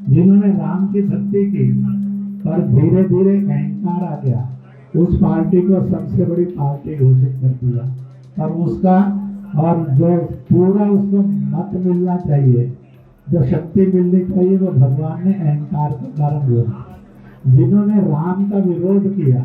जिन्होंने राम की भक्ति की, पर धीरे धीरे अहंकार आ गया, उस पार्टी को सबसे बड़ी पार्टी घोषित कर दिया। पर उसका और जो पूरा उसको मत मिलना चाहिए, जो शक्ति मिलनी चाहिए, वो भगवान ने अहंकार के कारण दिया। जिन्होंने राम का विरोध किया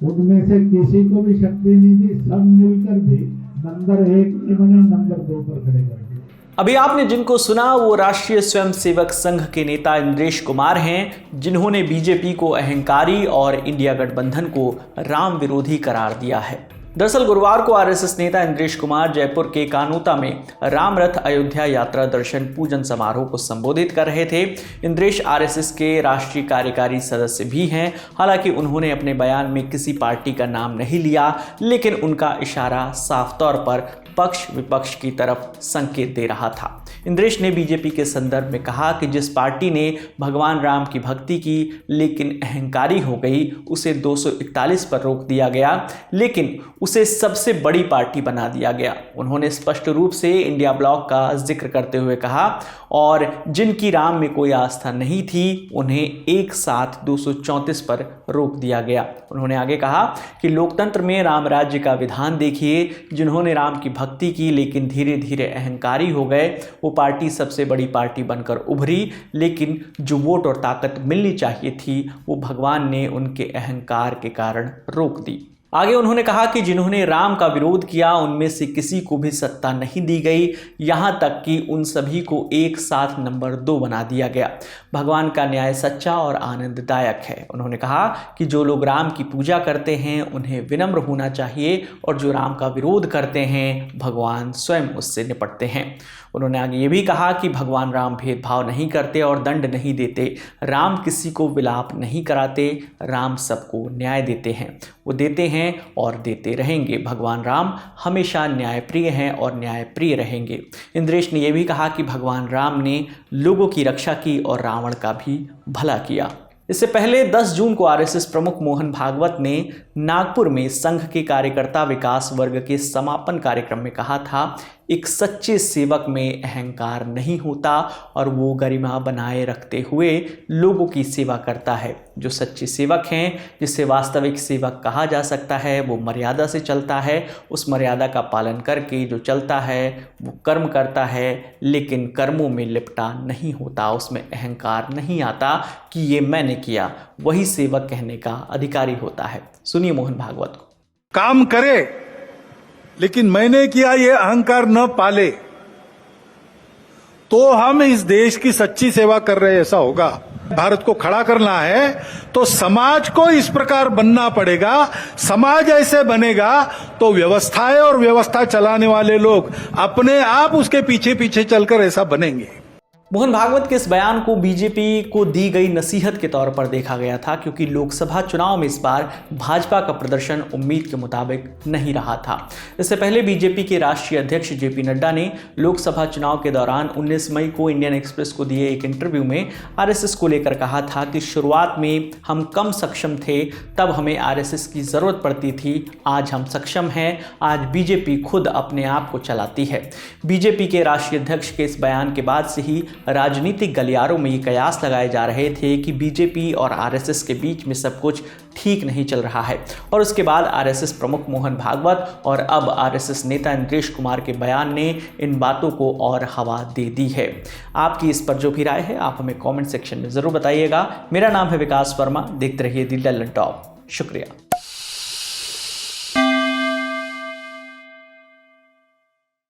उनमें से किसी को भी शक्ति नहीं दी, सब मिलकर भी नंबर 1 इन्होंने नंबर 2 पर खड़े कर दिए। अभी आपने जिनको सुना वो राष्ट्रीय स्वयंसेवक संघ के नेता इंद्रेश कुमार हैं, जिन्होंने बीजेपी को अहंकारी और इंडिया गठबंधन को राम विरोधी करार दिया है। दरअसल गुरुवार को आरएसएस नेता इंद्रेश कुमार जयपुर के कानोता में राम रथ अयोध्या यात्रा दर्शन पूजन समारोह को संबोधित कर रहे थे। इंद्रेश आरएसएस के राष्ट्रीय कार्यकारी सदस्य भी हैं। हालांकि उन्होंने अपने बयान में किसी पार्टी का नाम नहीं लिया, लेकिन उनका इशारा साफ तौर पर पक्ष विपक्ष की तरफ संकेत दे रहा था। इंद्रेश ने बीजेपी के संदर्भ में कहा कि जिस पार्टी ने भगवान राम की भक्ति की लेकिन अहंकारी हो गई, उसे 241 पर रोक दिया गया, लेकिन उसे सबसे बड़ी पार्टी बना दिया गया। उन्होंने स्पष्ट रूप से इंडिया ब्लॉक का जिक्र करते हुए कहा, और जिनकी राम में कोई आस्था नहीं थी उन्हें एक साथ 234 पर रोक दिया गया। उन्होंने आगे कहा कि लोकतंत्र में राम राज्य का विधान देखिए, जिन्होंने राम की भक्ति की लेकिन धीरे धीरे अहंकारी हो गए, वो पार्टी सबसे बड़ी पार्टी बनकर उभरी, लेकिन जो वोट और ताकत मिलनी चाहिए थी वो भगवान ने उनके अहंकार के कारण रोक दी। आगे उन्होंने कहा कि जिन्होंने राम का विरोध किया उनमें से किसी को भी सत्ता नहीं दी गई, यहाँ तक कि उन सभी को एक साथ नंबर 2 बना दिया गया। भगवान का न्याय सच्चा और आनंददायक है। उन्होंने कहा कि जो लोग राम की पूजा करते हैं उन्हें विनम्र होना चाहिए, और जो राम का विरोध करते हैं भगवान स्वयं उससे निपटते हैं। उन्होंने आगे ये भी कहा कि भगवान राम भेदभाव नहीं करते और दंड नहीं देते। राम किसी को विलाप नहीं कराते, राम सबको न्याय देते हैं। वो देते हैं और देते रहेंगे। भगवान राम हमेशा न्यायप्रिय हैं और न्यायप्रिय रहेंगे। इंद्रेश ने यह भी कहा कि भगवान राम ने लोगों की रक्षा की और रावण का भी भला किया। इससे पहले 10 जून को आरएसएस प्रमुख मोहन भागवत ने नागपुर में संघ के कार्यकर्ता विकास वर्ग के समापन कार्यक्रम में कहा था, एक सच्चे सेवक में अहंकार नहीं होता और वो गरिमा बनाए रखते हुए लोगों की सेवा करता है। जो सच्चे सेवक हैं, जिसे वास्तविक सेवक कहा जा सकता है, वो मर्यादा से चलता है। उस मर्यादा का पालन करके जो चलता है वो कर्म करता है, लेकिन कर्मों में लिपटा नहीं होता, उसमें अहंकार नहीं आता कि ये मैंने किया। वही सेवक कहने का अधिकारी होता है। सुनिए मोहन भागवत को। काम करे लेकिन मैंने किया ये अहंकार न पाले, तो हम इस देश की सच्ची सेवा कर रहे ऐसा होगा। भारत को खड़ा करना है तो समाज को इस प्रकार बनना पड़ेगा। समाज ऐसे बनेगा तो व्यवस्थाएं और व्यवस्था चलाने वाले लोग अपने आप उसके पीछे पीछे चलकर ऐसा बनेंगे। मोहन भागवत के इस बयान को बीजेपी को दी गई नसीहत के तौर पर देखा गया था, क्योंकि लोकसभा चुनाव में इस बार भाजपा का प्रदर्शन उम्मीद के मुताबिक नहीं रहा था। इससे पहले बीजेपी के राष्ट्रीय अध्यक्ष जेपी नड्डा ने लोकसभा चुनाव के दौरान 19 मई को इंडियन एक्सप्रेस को दिए एक इंटरव्यू में आरएसएस को लेकर कहा था कि शुरुआत में हम कम सक्षम थे, तब हमें आरएसएस की जरूरत पड़ती थी। आज हम सक्षम हैं, आज बीजेपी खुद अपने आप को चलाती है। बीजेपी के राष्ट्रीय अध्यक्ष के इस बयान के बाद से ही राजनीतिक गलियारों में ये कयास लगाए जा रहे थे कि बीजेपी और आरएसएस के बीच में सब कुछ ठीक नहीं चल रहा है। और उसके बाद आरएसएस प्रमुख मोहन भागवत और अब आरएसएस नेता इंद्रेश कुमार के बयान ने इन बातों को और हवा दे दी है। आपकी इस पर जो भी राय है आप हमें कमेंट सेक्शन में जरूर बताइएगा। मेरा नाम है विकास वर्मा, देखते रहिए दी लल्लन टॉप। शुक्रिया।